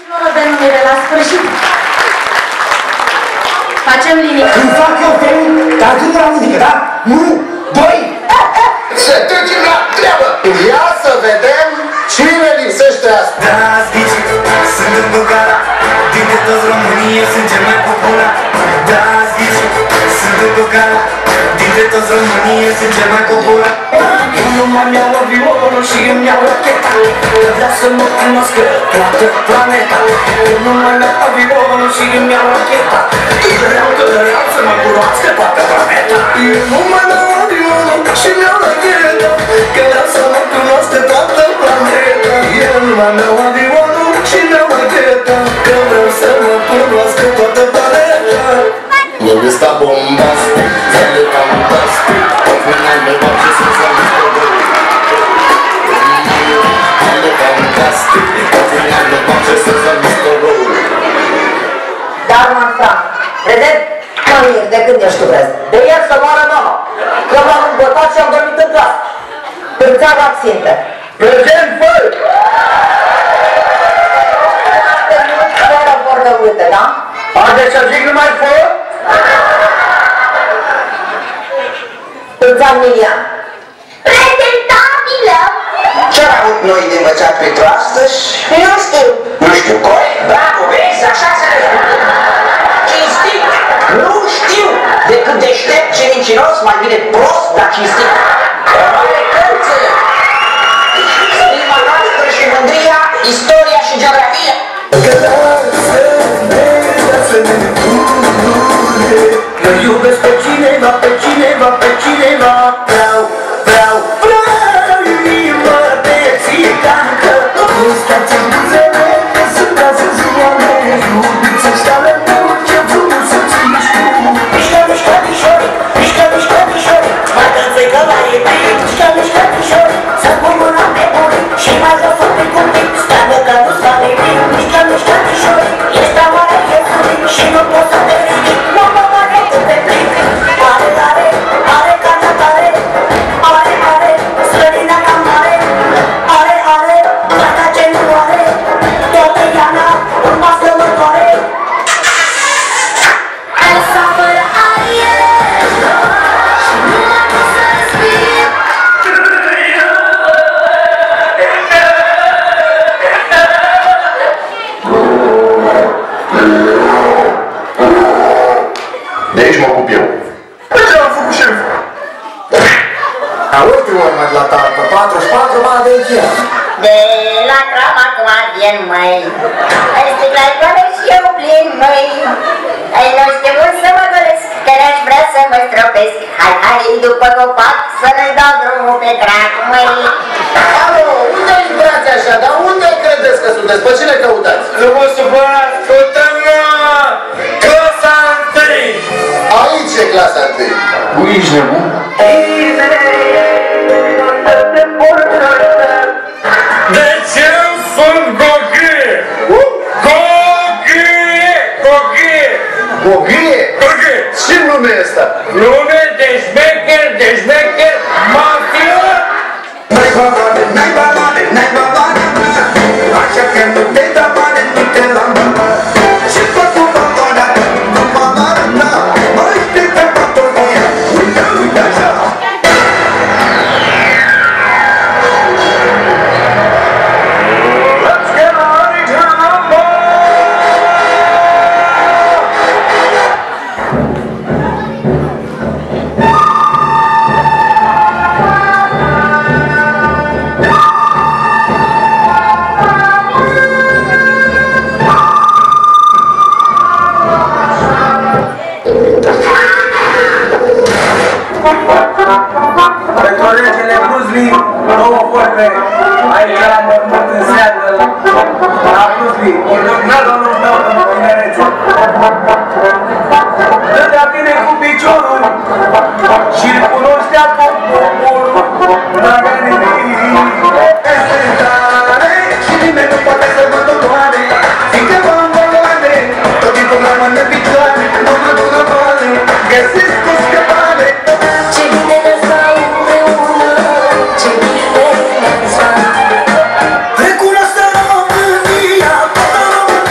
floră de numire la sfârșit. Facem liniște. Îmi fac eu felul, dar tu la muzică, da? 1, 2... Să trecem la treabă! Ia să vedem cine lipsește asta! Da, zici, sunt în Bulgara, dintre toți România sunt cel mai popular. Da, zici, sunt în Bulgara, dintre toți România sunt cel mai popular. Eu nu mai mi-au avionul și îmi iau racheta, vreau să mă cunoască toată planeta. Eu nu mai mi-au avionul și îmi iau racheta, vreau să mă cunoască toată planeta. Eu nu mai mi-au avionul și îmi iau racheta, că vreau să mă cunoască toată planeta. Eu nu mai mi-au avionul și îmi iau racheta, că vreau să mă cunoască toată planeta. Eu ăsta bombastic, țele fantastic, în final ne face să zămi scăbări. Țele fantastic, în final ne face să zămi scăbări. Dar mă înfram, vedeți? Mă mir, de când ești tu crezi? De ieri să moară mama, că m-am îmbătat și am dormit în clasă. Târțeam absinte. Prezent, fă! Foarte mult fără vorbă urâte, da? Haideți să zic numai fă? Târțeam Milian. Prezentabilă! Ce-am avut noi de învățat pentru astăzi? Nu știu. Nu știu, corect, bravo, vezi, așa se rezolvă. Cinstit, nu știu, decât deștept și mincinos, mai bine prost, dar cinstit. Rămâne cărțile. Prima noastră și mândria, istoria și geografia. Mă iubesc pe cineva, pe cineva, pe cineva. Vreau, vreau, vreau inima de țigancă. Nu stați în buzele, că sunt astăzi oameni. Iubiți ăștia-le meu, ce frumos să-ți mișcu. Mișcă, mișcă, mișori, mișcă, mișcă, mișori. Mai dă-ți că la iubit. Mișcă, mișcă, mișori, să pun mâna pe buri și mai jos un pic, un pic. Stai-mă că nu-ți va nimic. Mișcă, mișcă, mișori, ești amară, ești unic și nu poți să te ridic. De aici mă ocup eu. Păi ce am făcut șef? A ultimul ori m-ați la tartă, 44 bani de Ikea. De la crama cu adien, măi. Ai sticla goală și eu plin, măi. Ai nu știu să mă golesc, că n-aș vrea să mă stropesc. Hai, hai, după copac, să ne dau drumul pe crac, măi. Alo, unde intrați așa? Dar unde credeți că sunteți? Pe cine căutați? Nu mă supărați, căutăm clasa 1. Aici e clasa 1. Ui, ești nebun? De ce-mi sunt gogâie? Gogâie! Gogâie! Gogâie? Gogâie! Ce nume e ăsta? Nume de șmecher, mafia! N-ai valoare, n-ai valoare, n-ai valoare, așa că nu te da bani, nu te la mână. Și tot cu valoarea, nu valoare, na, mai te pe patoria, uite, uite așa. Let's get ready to rumble! Pentru regele Bruce două vorbe aici la mormânt în seară la Bruce Lee, ordonalul meu în tinerețe. Dă-te-a bine cu piciorul și-l cunoștea poporul, n-avea nimic. Este tare și nimeni nu poate să mă doboare, fiindcă v-am valoare, tot timpul rămân în picioare, nu mă doboare, găsesc o scăpare. Ce bine ne va împreună, ce bine ne va. Recunoaște România, toată România.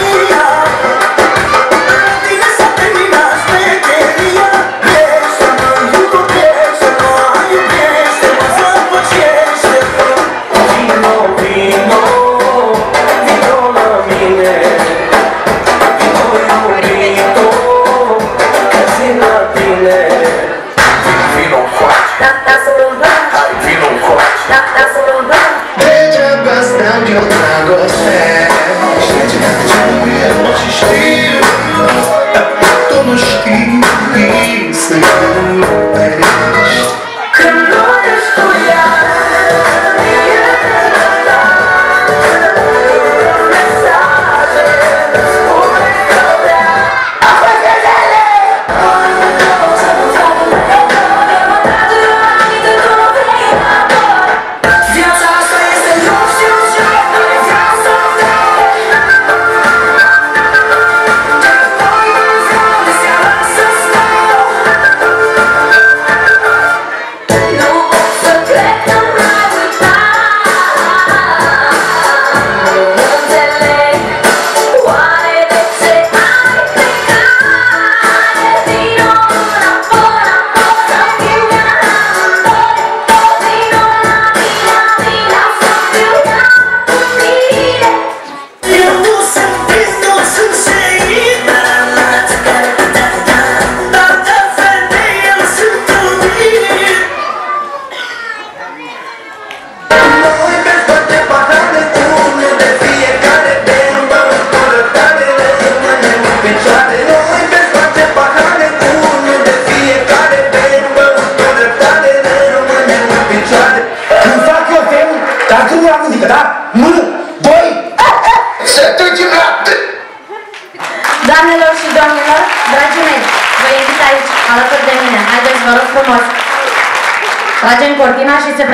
Doamnelor și domnilor, dragii mei, vă invit aici, alături de mine. Haideți, vă rog frumos. Tragem cortina și se